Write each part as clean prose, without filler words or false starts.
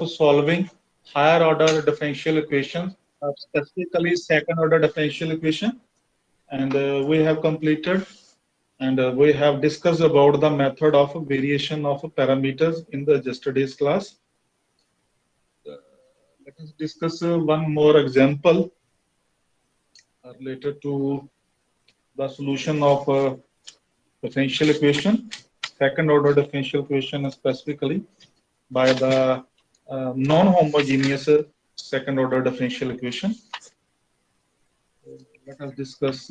solving higher order differential equations, specifically second order differential equation. And we have completed and we have discussed about the method of variation of parameters in the yesterday's class. Let us discuss one more example related to the solution of differential equation, second order differential equation specifically by the non-homogeneous second order differential equation. Let us discuss.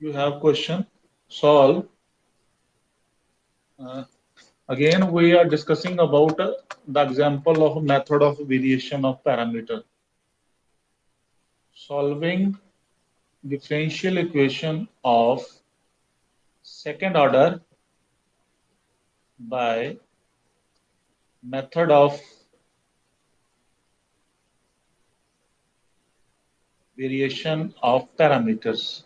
You have question, solve. Uh, Again, we are discussing about the example of method of variation of parameter. Solving differential equation of second order by method of variation of parameters.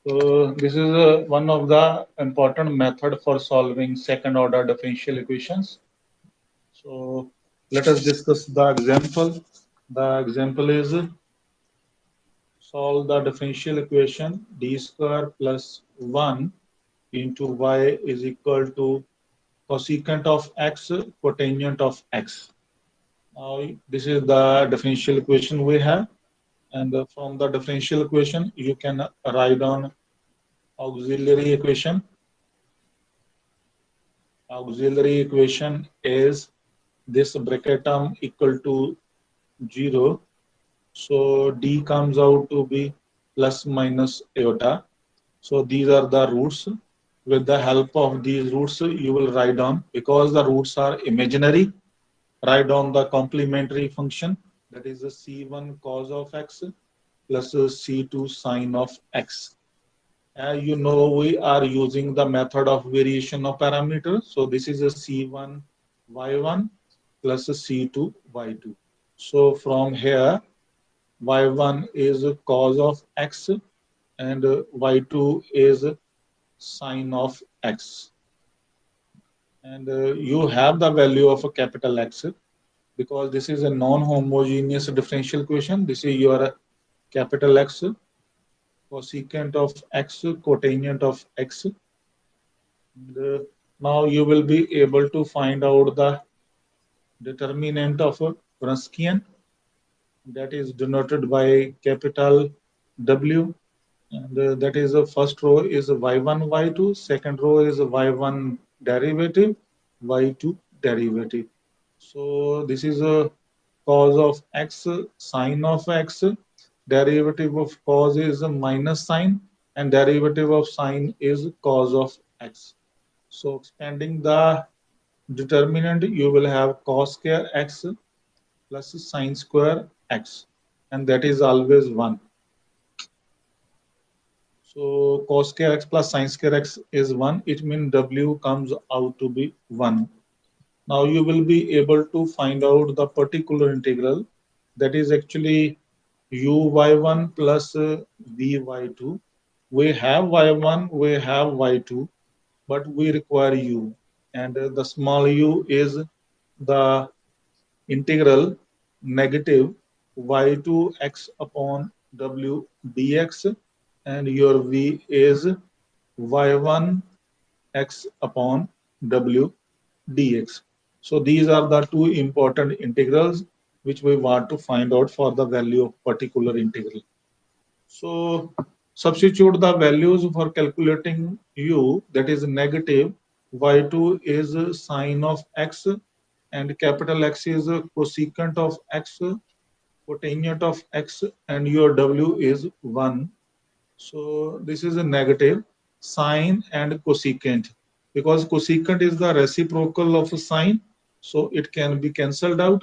So this is one of the important method for solving second order differential equations. So let us discuss the example. The example is solve the differential equation d square plus 1 into y is equal to cosecant of x cotangent of x. Now this is the differential equation we have, and from the differential equation you can write down auxiliary equation. Auxiliary equation is this bracket term equal to 0. So d comes out to be plus minus iota. So these are the roots. With the help of these roots, you will write down, because the roots are imaginary, write down the complementary function, that is the c1 cos of x plus c2 sine of x. As you know, we are using the method of variation of parameters. So this is a c1 y1 plus a c2 y2. So from here, y1 is cos of x and y2 is sine of x. And you have the value of a capital X, because this is a non-homogeneous differential equation. This is your capital X, cosecant of x, cotangent of x. And, now you will be able to find out the determinant of a Wronskian, that is denoted by capital W. And that is the first row is y1, y2, second row is y1 derivative, y2 derivative. So this is a cos of x, sine of x, derivative of cos is a minus sine, and derivative of sine is cos of x. So expanding the determinant, you will have cos square x plus sine square x, and that is always 1. So cos square x plus sine square x is 1. It means w comes out to be 1. Now you will be able to find out the particular integral, that is actually uy1 plus vy2. We have y1, we have y2, but we require u. And the small u is the integral negative y2x upon w dx, and your v is y1 x upon w dx. So these are the two important integrals which we want to find out for the value of particular integral. So substitute the values for calculating u, that is negative y2 is sine of x, and capital X is cosecant of x, cotangent of x, and your w is 1. So this is a negative sine and cosecant, because cosecant is the reciprocal of sine, so it can be cancelled out.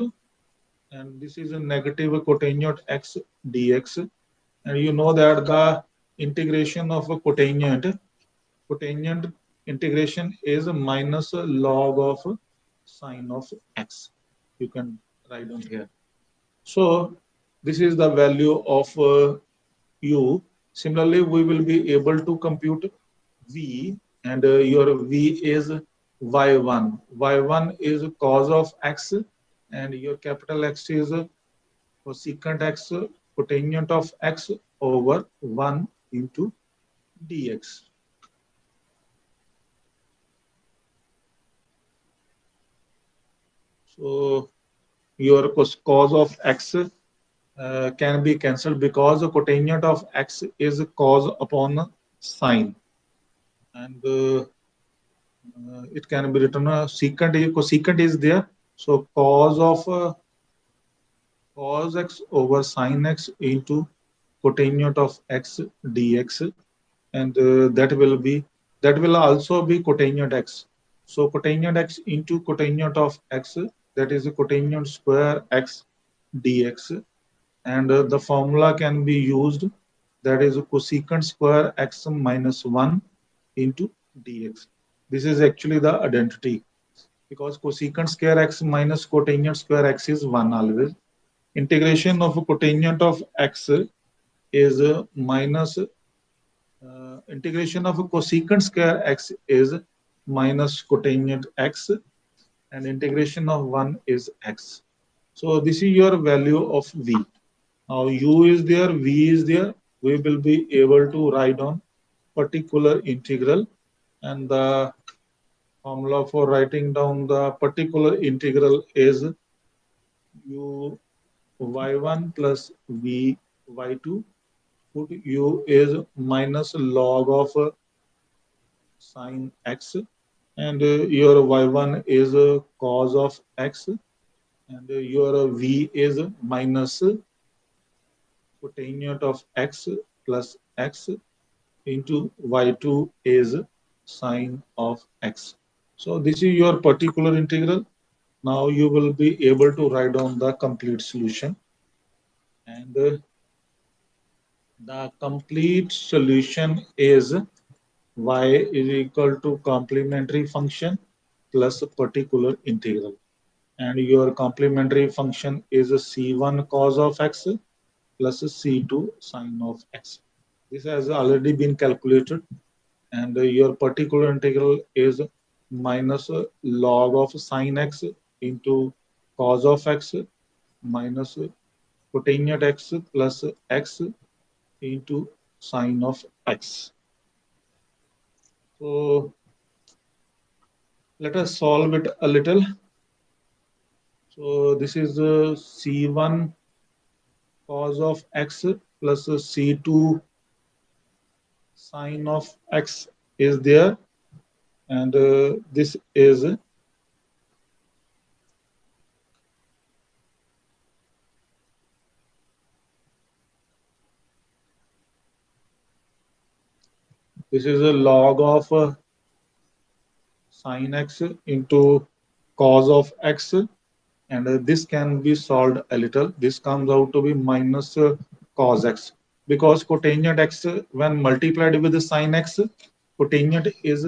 And this is a negative cotangent x dx. And you know that the integration of a cotangent integration is minus log of sine of x. You can write down here. So this is the value of u. Similarly, we will be able to compute v, and your v is y1. Y1 is cos of x, and your capital X is cosecant x, cotangent of x over 1 into dx. So your cos of x can be cancelled because the cotangent of x is cos upon sine, and it can be written secant. Cosecant is there, so cos x over sine x into cotangent of x dx, and that will also be cotangent x. So cotangent x into cotangent of x, that is cotangent square x dx, and the formula can be used, that is cosecant square x minus 1 into dx. This is actually the identity, because cosecant square x minus cotangent square x is 1 always. Integration of cotangent of x is minus integration of cosecant square x is minus cotangent x, and integration of 1 is x. So this is your value of v. Now u is there, v is there. We will be able to write on particular integral, and the formula for writing down the particular integral is u y1 plus v y2. Put u is minus log of sine x, and your y1 is cos of x, and your v is minus cotangent of x plus x into y2 is sine of x. So this is your particular integral. Now you will be able to write down the complete solution, and the complete solution is y is equal to complementary function plus a particular integral, and your complementary function is a c1 cos of x plus a c2 sine of x. This has already been calculated, and your particular integral is minus log of sine x into cos of x minus cotangent x plus x into sine of x. So let us solve it a little. So this is c1 cos of x plus c2 sine of x is there, and this is a log of sine x into cos of x, and this can be solved a little. This comes out to be minus cos x, because cotangent x when multiplied with the sine x, cotangent is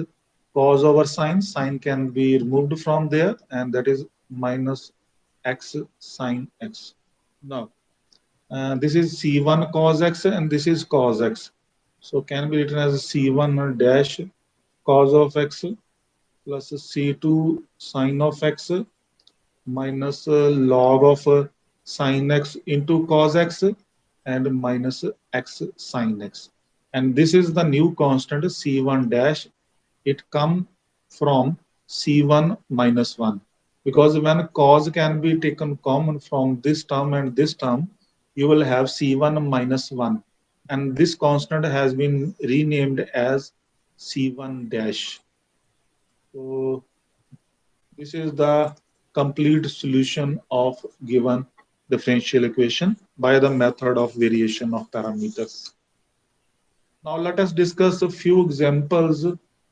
cos over sine. Sine can be removed from there, and that is minus x sine x. Now this is c1 cos x, and this is cos x. So can be written as c1 dash cos of x plus c2 sine of x minus log of sine x into cos x and minus x sine x. And this is the new constant c1 dash. It come from c1 minus 1, because when cos can be taken common from this term and this term, you will have c1 minus 1, and this constant has been renamed as c1 dash. So this is the complete solution of given differential equation by the method of variation of parameters. Now let us discuss a few examples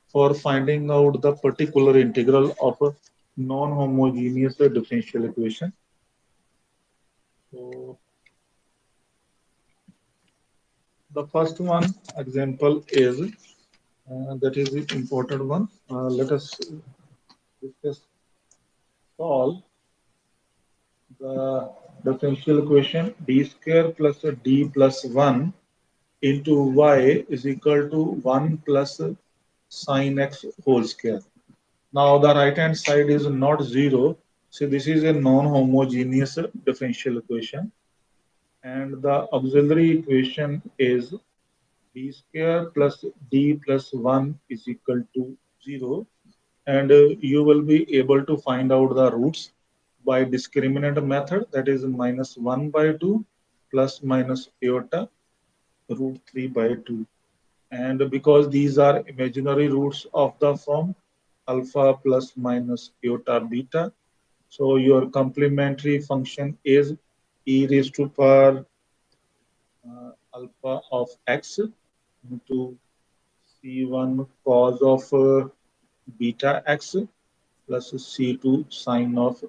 for finding out the particular integral of a non-homogeneous differential equation. So the first one example is that is the important one. Let us discuss solve the differential equation d square plus d plus 1 into y is equal to 1 plus sine x whole square. Now the right hand side is not 0. So this is a non-homogeneous differential equation. And the auxiliary equation is d square plus d plus 1 is equal to 0. And you will be able to find out the roots by discriminant method, that is minus 1 by 2 plus minus iota root 3 by 2. And because these are imaginary roots of the form alpha plus minus iota beta, so your complementary function is e raised to power alpha of x into c1 cos of beta x plus c2 sine of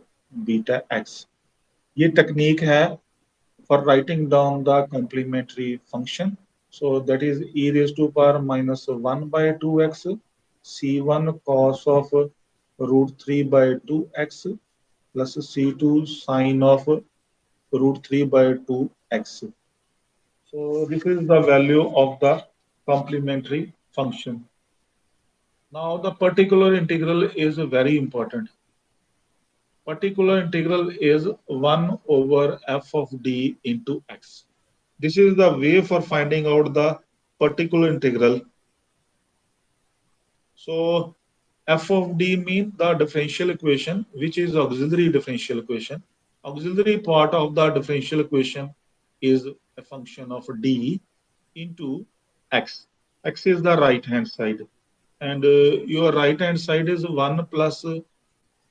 beta x. ये technique है for writing down the complementary function. So that is e raised to power minus 1 by 2x c1 cos of root 3 by 2x plus c2 sine of root 3 by 2x. So this is the value of the complementary function. Now the particular integral is very important. Particular integral is 1 over f of d into x. This is the way for finding out the particular integral. So f of d means the differential equation, which is auxiliary differential equation. Auxiliary part of the differential equation is a function of d into x. X is the right hand side. And your right hand side is 1 plus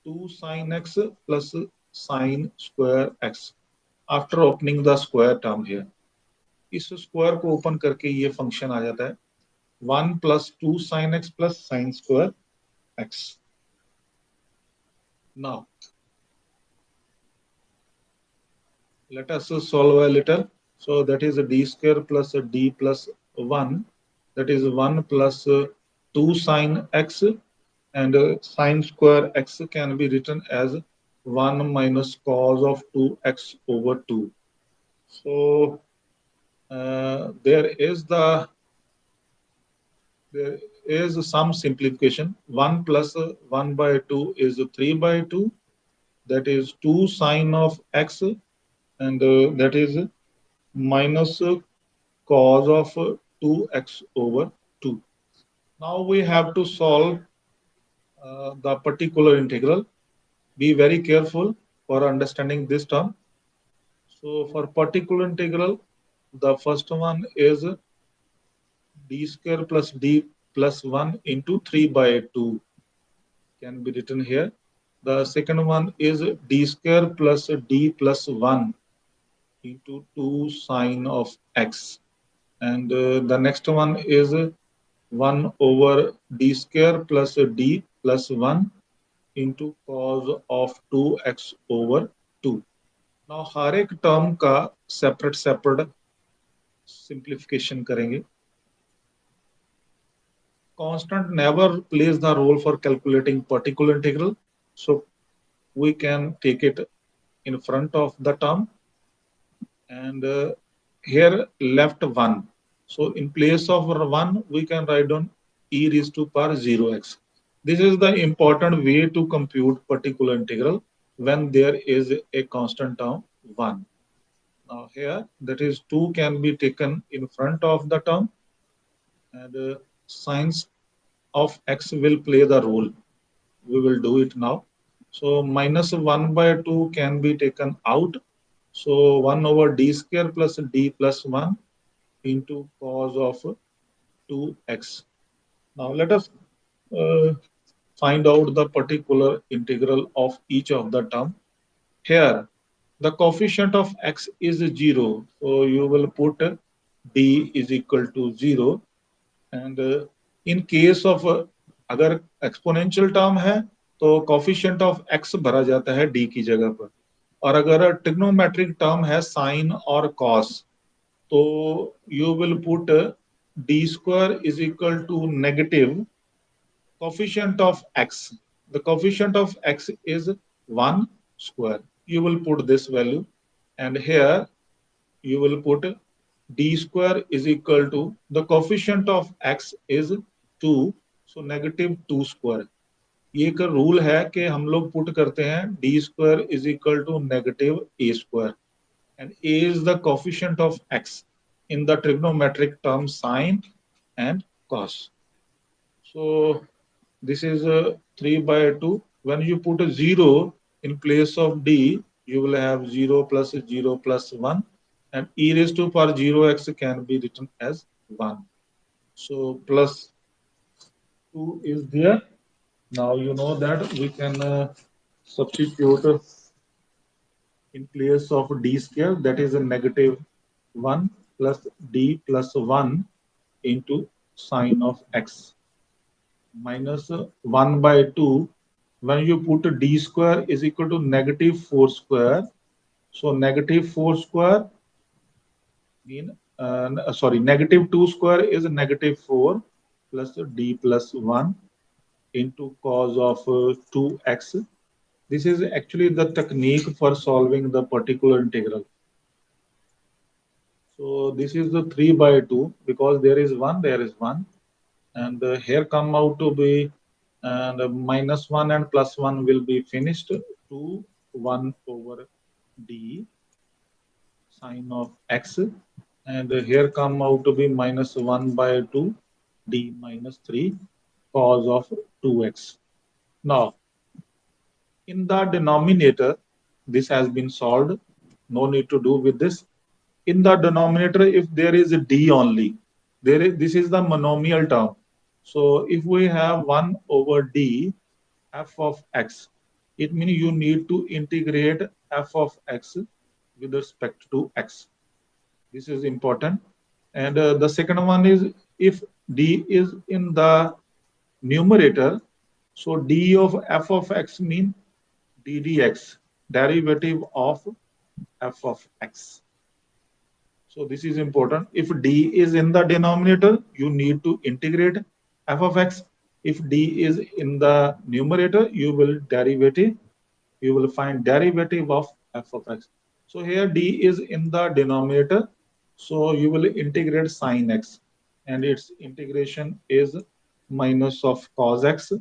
2 sine x plus sine square x. After opening the square term here. इस square को open करके ये function आ जाता है 1 plus 2 sin x plus sine square x. Now let us solve a little. So that is a d square plus a d plus 1, that is 1 plus 2 sine x, and sine square x can be written as 1 minus cos of 2x over 2. So there is some simplification. 1 plus 1 by 2 is 3 by 2. That is 2 sine of x, and that is minus cos of 2x over 2. Now we have to solve the particular integral. Be very careful for understanding this term. So for particular integral, the first one is d square plus d plus 1 into 3 by 2 can be written here. The second one is d square plus d plus 1 into 2 sine of x. And the next one is 1 over d square plus d plus 1 into cos of 2x over 2. Now हर एक term का separate simplification करेंगे. Constant never plays the role for calculating particular integral, so we can take it in front of the term, and here left 1. So in place of 1, we can write down e raised to power 0x. This is the important way to compute particular integral when there is a constant term 1. Now here, that is 2 can be taken in front of the term, and signs of x will play the role. We will do it now. So minus 1 by 2 can be taken out. So 1 over d square plus d plus 1 into cos of 2x. Now let us find out the particular integral of each of the term. Here, the coefficient of x is 0. So you will put d is equal to 0. And in case of अगर exponential term है तो coefficient of x भरा जाता है d की जगह पर. और अगर trigonometric term है sin और cos, तो you will put d square is equal to negative coefficient of x. The coefficient of x is 1 square. You will put this value, and here you will put d square is equal to the coefficient of x is 2, so negative 2 square. ये एक rule है कि हम लोग put करते हैं d square is equal to negative a square, and a is the coefficient of x in the trigonometric term sine and cos. So this is 3 by 2. When you put a 0 in place of d, you will have 0 plus 0 plus 1, and e raised to power 0x can be written as 1. So plus 2 is there. Now you know that we can substitute in place of d square, that is a negative 1 plus d plus 1 into sine of x minus 1 by 2. When you put d square is equal to negative 4 square, so negative 4 square mean sorry, negative 2 square is negative 4 plus d plus 1 into cos of 2x. This is actually the technique for solving the particular integral. So this is the 3 by 2, because there is 1, there is 1, and here come out to be, and minus 1 and plus 1 will be finished, 2 1 over d sine of x, and here come out to be minus 1 by 2 d minus 3 cos of 2x. Now in the denominator, this has been solved, no need to do with this. In the denominator, if there is a d only, this is the monomial term. So if we have 1 over d f of x, it means you need to integrate f of x with respect to x. This is important. And the second one is, if d is in the numerator, so d of f of x means d dx, derivative of f of x. So this is important. If d is in the denominator, you need to integrate f of x. If d is in the numerator, you will find derivative of f of x. So here d is in the denominator, so you will integrate sine x, and its integration is minus of cos x.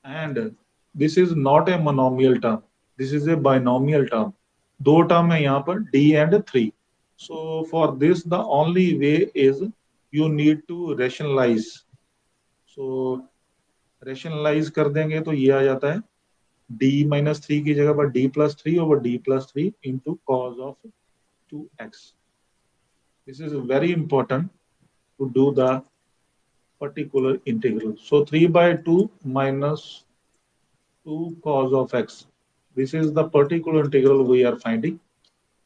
And this is not a monomial term, this is a binomial term. दो term है यहाँ पर, d and 3. So for this, the only way is you need to rationalize. So rationalize कर देंगे तो ये आ जाता है d minus 3 की जगह पर d plus 3 over d plus 3 into cos of 2x. This is very important to do the particular integral. So 3 by 2 minus 2 cos of x. This is the particular integral we are finding.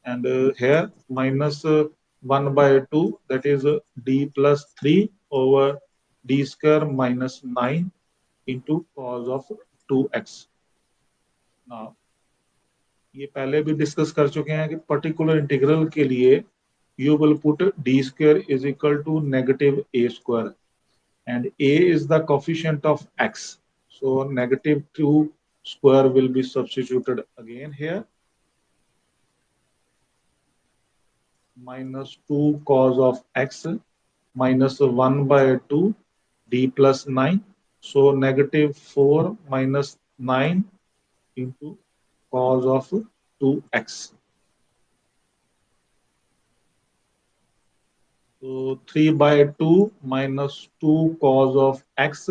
And here minus 1 by 2, that is d plus 3 over d square minus 9 into cos of 2x. Now ये पहले भी discuss कर चुके हैं कि particular integral के लिए you will put d square is equal to negative a square, and a is the coefficient of x, so negative 2 square will be substituted again here, minus 2 cos of x minus 1 by 2 d plus 9, so negative 4 minus 9 into cos of 2x. So 3 by 2 minus 2 cos of x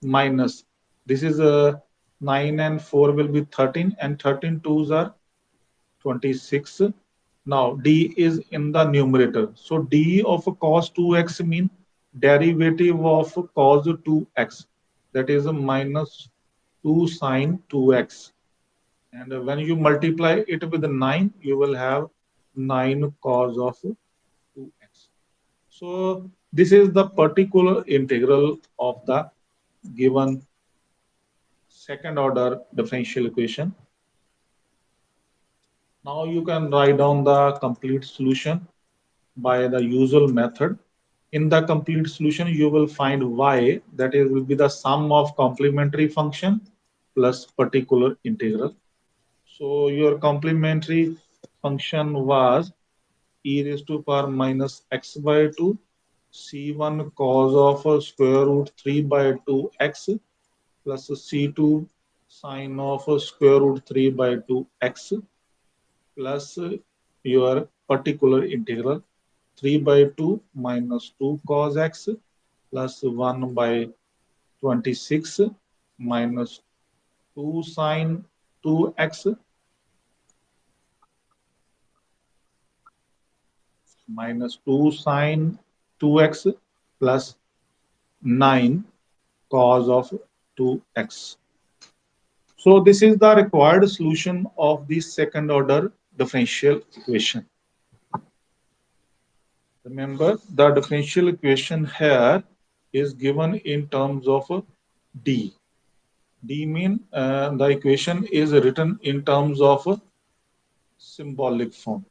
minus, this is a 9 and 4 will be 13, and 13 twos are 26. Now d is in the numerator. So d of cos 2x means derivative of cos 2x, that is a minus 2 sine 2x. And when you multiply it with 9, you will have 9 cos of 2x. So this is the particular integral of the given second order differential equation. Now you can write down the complete solution by the usual method. In the complete solution, you will find y, that is will be the sum of complementary function plus particular integral. So your complementary function was e raised to power minus x by 2 c1 cos of square root 3 by 2x plus c2 sine of square root 3 by 2x plus your particular integral 3 by 2 minus 2 cos x plus 1 by 26 minus 2 sine 2x minus 2 sine 2x plus 9 cos of 2x. So this is the required solution of the second order differential equation. Remember, the differential equation here is given in terms of d. D mean the equation is written in terms of symbolic form.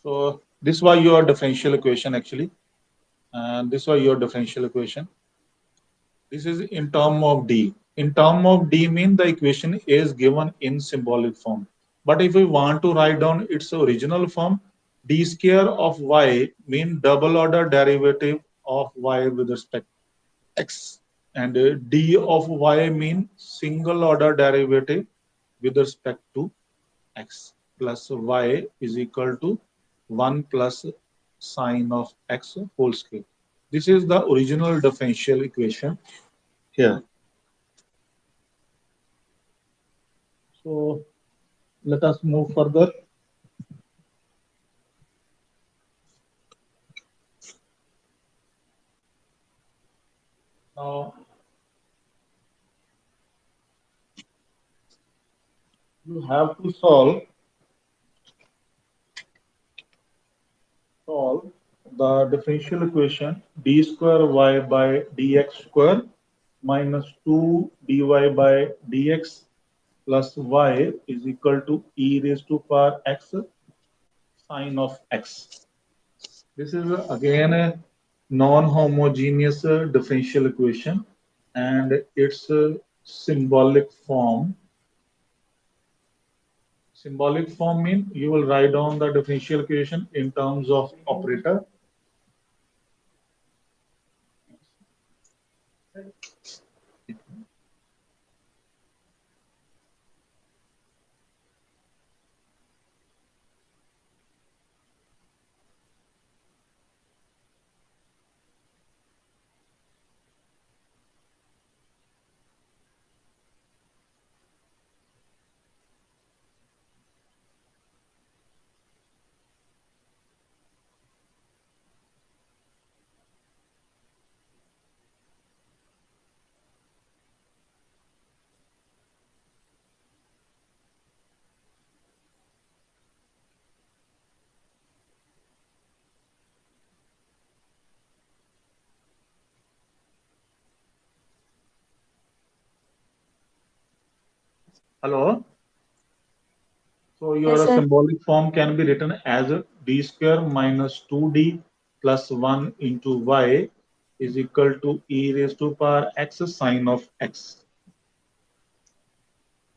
So this was your differential equation actually, and this was your differential equation. This is in term of d. In term of d mean the equation is given in symbolic form. But if we want to write down its original form, d square of y mean double order derivative of y with respect to x, and d of y mean single order derivative with respect to x plus y is equal to 1 plus sine of x whole square. This is the original differential equation here. So let us move further. Now you have to solve the differential equation d square y by dx square minus 2 dy by dx plus y is equal to e raised to power x sine of x. This is again a non-homogeneous differential equation, and its symbolic form. Symbolic form means you will write down the differential equation in terms of operator. Hello. So Yes, your sir. symbolic form can be written as d square minus 2d plus 1 into y is equal to e raised to power x sine of x.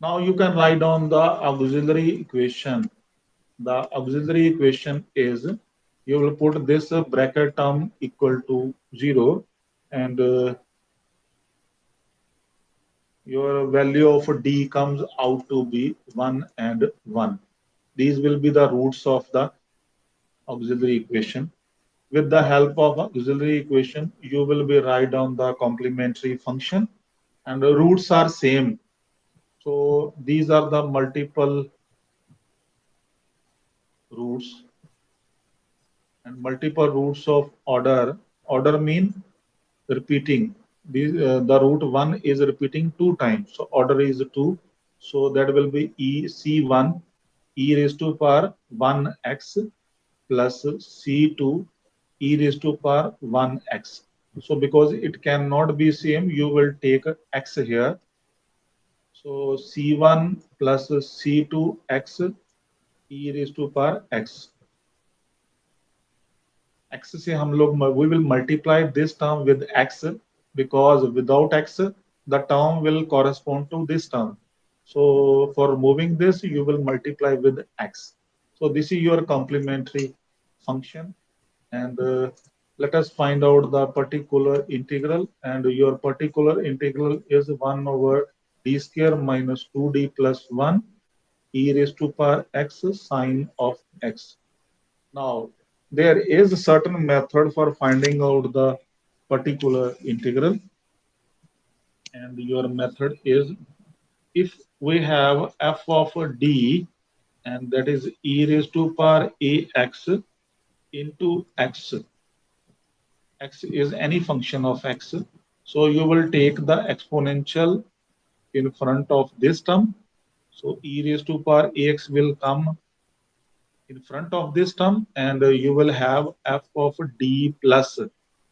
Now you can write down the auxiliary equation. The auxiliary equation is you will put this bracket term equal to 0, and your value of d comes out to be 1 and 1. These will be the roots of the auxiliary equation. With the help of auxiliary equation, you will be write down the complementary function, and the roots are same. So these are the multiple roots, and multiple roots of order. Order mean repeating. The root 1 is repeating 2 times. So order is 2. So that will be e c1 e raised to power 1x plus c2 e raised to power 1x. So because it cannot be same, you will take x here. So c1 plus c2 x e raised to power x. X से हम लोग we will multiply this term with x. because without x, the term will correspond to this term. So for moving this, you will multiply with x. So this is your complementary function. And let us find out the particular integral. And your particular integral is 1 over d square minus 2d plus 1 e raised to power x sine of x. Now, there is a certain method for finding out the particular integral, and your method is, if we have f of d, and that is e raised to power ax into x. X is any function of x. So you will take the exponential in front of this term. So e raised to power ax will come in front of this term, and you will have f of d plus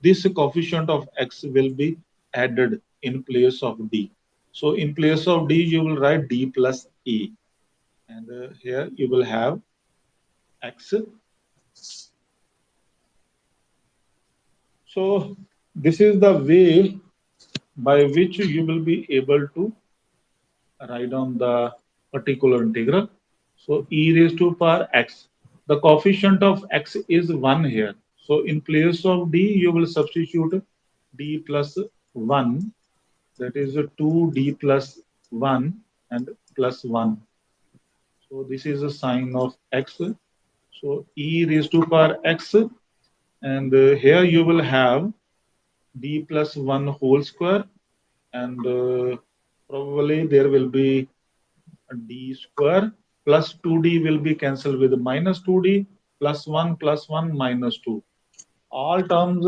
this coefficient of x will be added in place of d. So in place of d, you will write d plus a, and here you will have x. So this is the way by which you will be able to write down the particular integral. So e raised to power x. The coefficient of x is 1 here. So in place of d, you will substitute d plus 1. That is 2d plus 1 and plus 1. So this is a sign of x. So e raised to power x. And here you will have d plus 1 whole square. And probably there will be d square plus 2d will be cancelled with minus 2d plus 1 minus 2. All terms,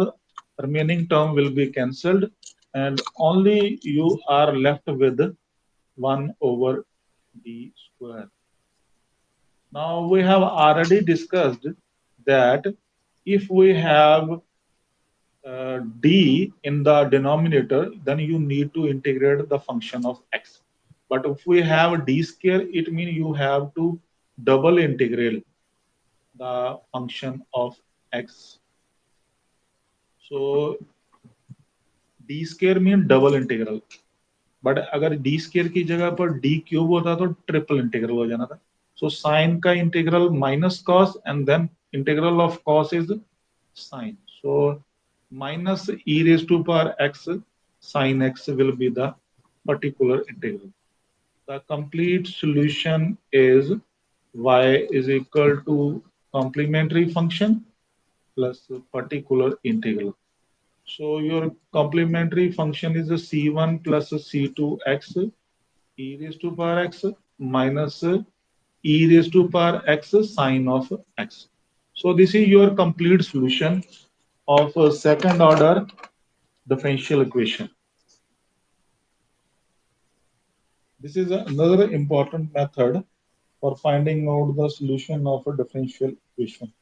remaining term will be cancelled, and only you are left with 1 over d square. Now we have already discussed that if we have d in the denominator, then you need to integrate the function of x. But if we have d square, it means you have to double integrate the function of x. So d square means double integral. But अगर D square की जगह पर D cube होता तो triple integral हो जाना था. So sine का integral minus cos and then integral of cos is sine. So minus e raised to power x sin x will be the particular integral. The complete solution is y is equal to complementary function plus particular integral. So your complementary function is a c1 plus c2x e raised to power x minus e raised to power x sine of x. So this is your complete solution of a second order differential equation. This is another important method for finding out the solution of a differential equation.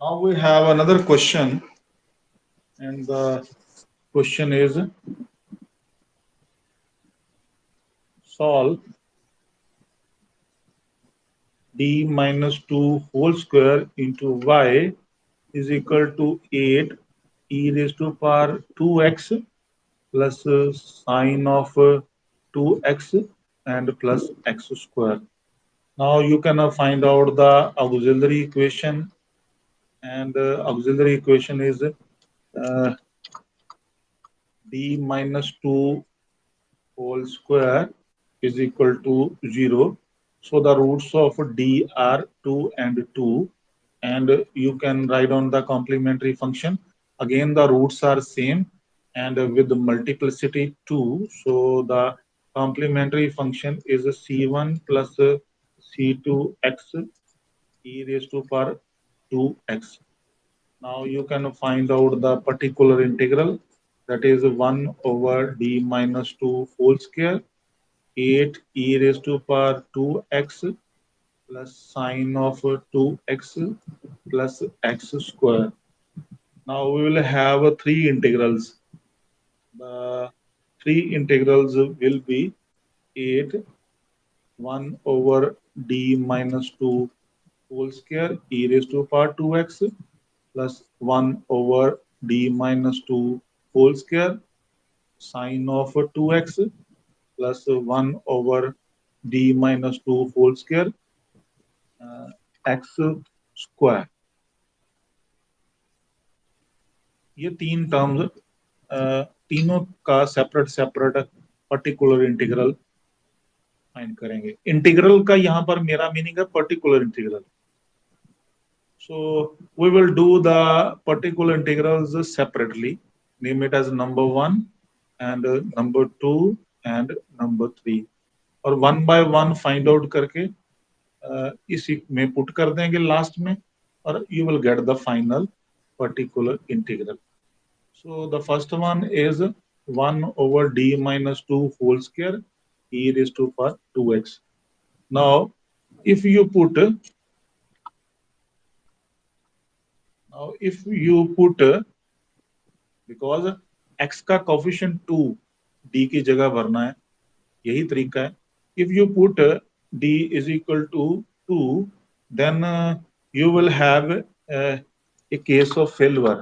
Now we have another question, and the question is solve d minus 2 whole square into y is equal to 8 e raised to power 2x plus sine of 2x and plus x square. Now you can find out the auxiliary equation, and auxiliary equation is d minus 2 whole square is equal to 0. So the roots of d are 2 and 2, and you can write on the complementary function. Again, the roots are same, and with the multiplicity 2, so the complementary function is c1 plus c2x e raised to power 2x. Now you can find out the particular integral, that is 1 over d minus 2 whole square, 8 e raised to power 2x plus sine of 2x plus x square. Now we will have three integrals. The three integrals will be 8, 1 over d minus 2 whole square e raised to power 2x plus 1 over d minus 2 whole square sine of 2x plus 1 over d minus 2 whole square x square. ये तीन terms तीनों का separate separate particular integral find करेंगे. Integral का यहाँ पर मेरा meaning है particular integral. So we will do the particular integrals separately. Name it as number 1 and number 2 and number 3. और one by one find out करके इसी में पुट कर देंगे लास्ट में, और you will get the final particular integral. So the first one is 1 over d minus 2 whole square e raised to power 2x. Now if you put because x का coefficient 2 d की जगह भरना है, यही तरीका है. If you put d is equal to 2 then you will have a case of failure,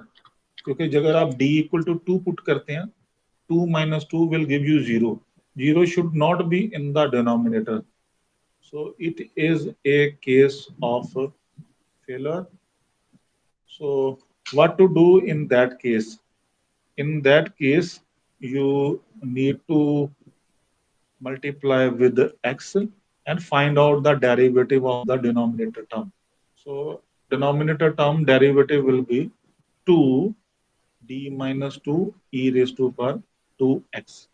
क्योंकि अगर आप d इक्वल टू 2 पुट करते हैं 2 minus 2 will give you 0. 0 should not be in the denominator. So it is a case of failure. So what to do in that case? In that case, you need to multiply with x and find out the derivative of the denominator term. So denominator term derivative will be 2 d minus 2 e raised to power 2x.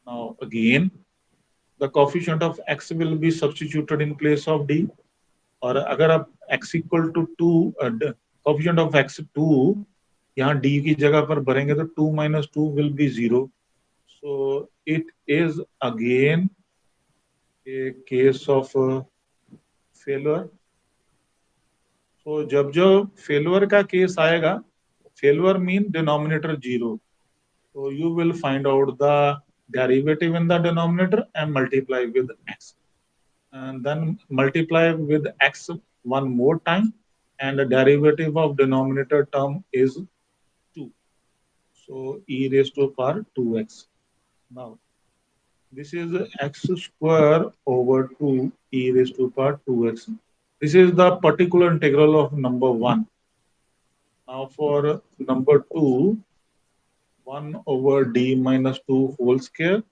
Now again, the coefficient of x will be substituted in place of d. और अगर आप x equal to 2 coefficient of x 2 यहाँ d की जगह पर भरेंगे तो 2 minus 2 will be 0. So it is again a case of failure. So जब जब failure का केस आएगा, failure mean denominator 0. So you will find out the derivative in the denominator and multiply with x. And then multiply with x one more time, and the derivative of denominator term is 2. So e raised to power 2x. Now this is x square over 2 e raised to power 2x. This is the particular integral of number 1. Now for number 2, 1 over d minus 2 whole square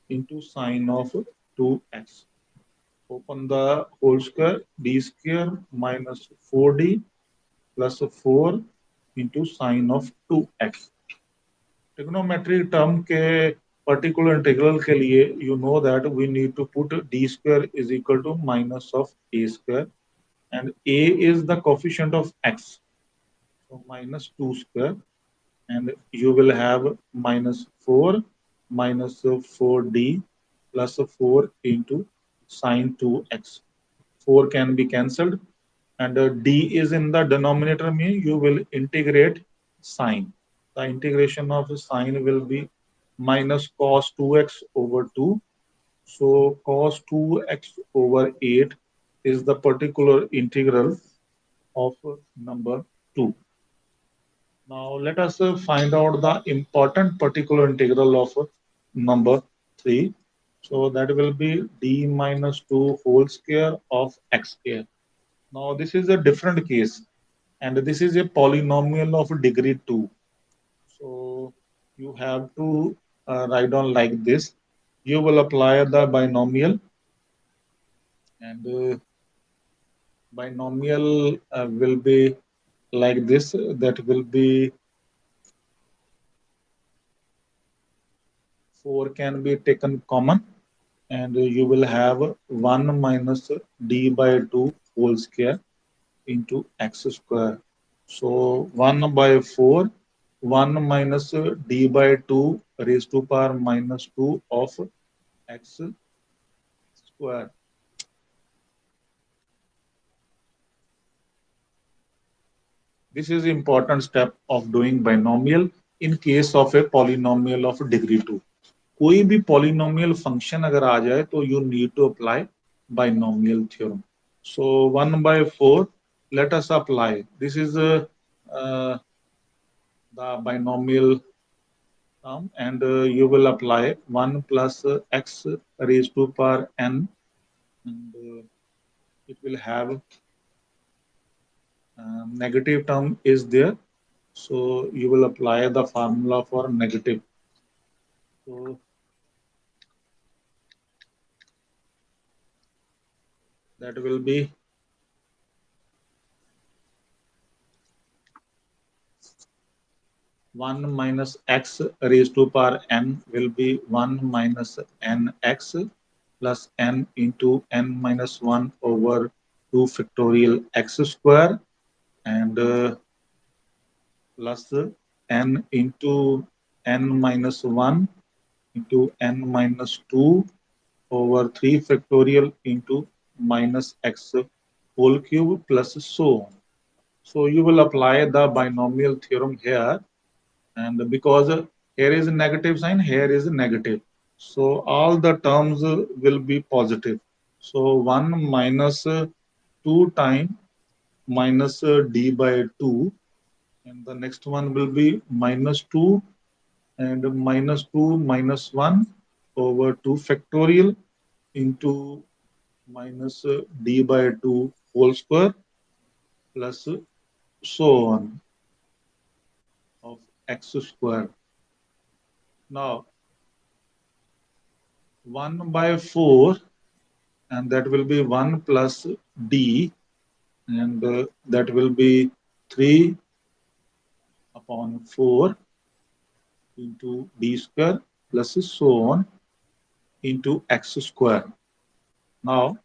into sine of 2x. Open the whole square, d square minus 4d plus 4 into sine of 2x. Trigonometry term के particular integral के लिए you know that we need to put d square is equal to minus of a square, and a is the coefficient of x. So minus 2 square, and you will have minus 4 minus 4d plus 4 into sine 2x. 4 can be cancelled, and d is in the denominator, mean you will integrate sine. The integration of sine will be minus cos 2x over 2. So cos 2x over 8 is the particular integral of number 2. Now let us find out the important particular integral of number 3. So that will be d minus 2 whole square of x square. Now this is a different case, and this is a polynomial of degree 2. So you have to write down like this. You will apply the binomial, and binomial will be like this. That will be 4 can be taken common, and you will have 1 minus d by 2 whole square into x square. So 1 by 4, 1 minus d by 2 raised to power minus 2 of x square. This is important step of doing binomial in case of a polynomial of degree 2. कोई भी polynomial function अगर आ जाए तो you need to apply binomial theorem. So 1 by 4, let us apply. This is uh, the binomial term, and you will apply 1 plus x raised to power n, and it will have negative term is there. So you will apply the formula for negative. So that will be 1 minus x raised to power n will be 1 minus nx plus n into n minus 1 over 2 factorial x square, and plus n into n minus 1 into n minus 2 over 3 factorial into minus x whole cube plus so on. So you will apply the binomial theorem here, and because here is a negative sign, here is a negative. So all the terms will be positive. So 1 minus 2 times minus d by 2, and the next one will be minus 2 and minus 2 minus 1 over 2 factorial into minus d by 2 whole square plus so on of x square. Now 1 by 4, and that will be 1 plus d, and that will be 3 upon 4 into d square plus so on into x square. Now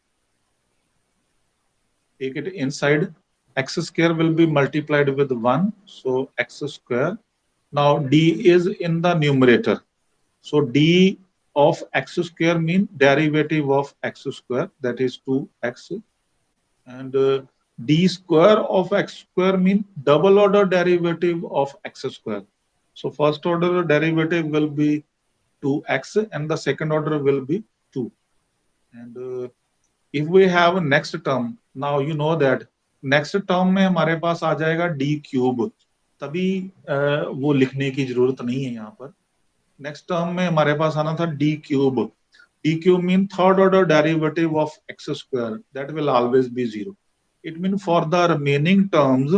take it inside. X square will be multiplied with 1, so x square. Now d is in the numerator, so d of x square mean derivative of x square, that is 2x, and d square of x square mean double order derivative of x square. So first order derivative will be 2x and the second order will be 2. And if we have next term, now you know that next term में हमारे पास आ जाएगा d cube, तभी वो लिखने की जरूरत नहीं है यहाँ पर. नेक्स्ट टर्म में हमारे पास आना था d cube. D cube mean third order derivative of x square, that will always be 0. It means for the remaining terms,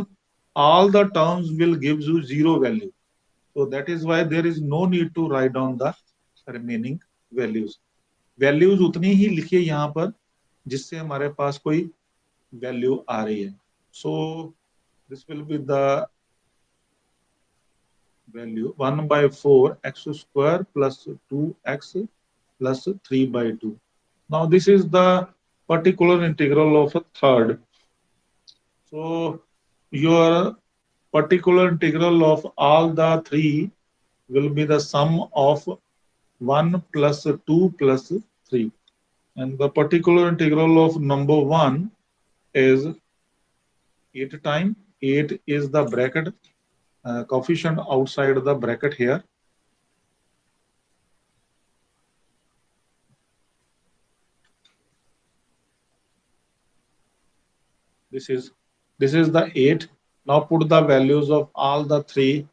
all the terms will give you 0 value. So that is why there is no need to write down the remaining values. Values उतनी ही लिखिए यहाँ पर जिससे हमारे पास कोई value आ रही है. So this will be the value 1 by 4 x square plus 2x plus 3 by 2. Now this is the particular integral of a third. So your particular integral of all the three will be the sum of 1 plus 2 plus 3. And the particular integral of number 1 is 8 times. 8 is the bracket coefficient outside the bracket here. This is the 8. Now put the values of all the three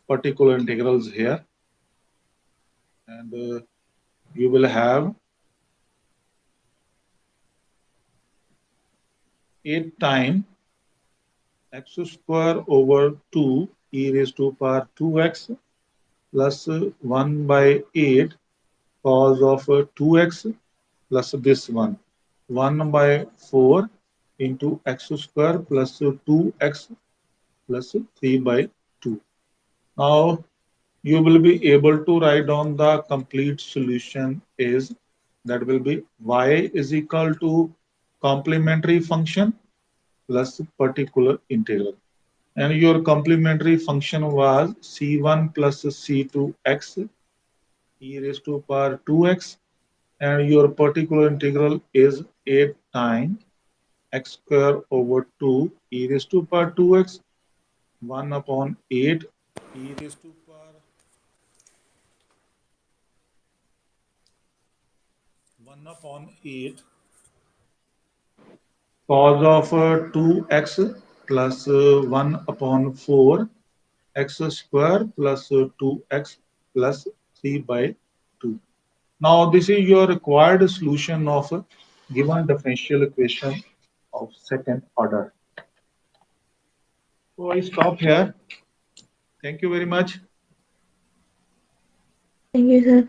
particular integrals here, and you will have 8 times x square over 2 e raised to power 2x plus 1 by 8 cos of 2x plus this one 1 by 4 into x square plus 2x plus 3 by 2. Now you will be able to write down the complete solution is, that will be y is equal to complementary function plus particular integral. And your complementary function was c1 plus c2x e raised to power 2x, and your particular integral is 8 times x square over 2 e raised to power 2x 1 upon 8 e raised to power 1 upon 8 cos of 2x plus 1 upon 4 x square plus 2x plus 3 by 2. Now this is your required solution of a given differential equation of second order. So I stop here. Thank you very much. Thank you, sir.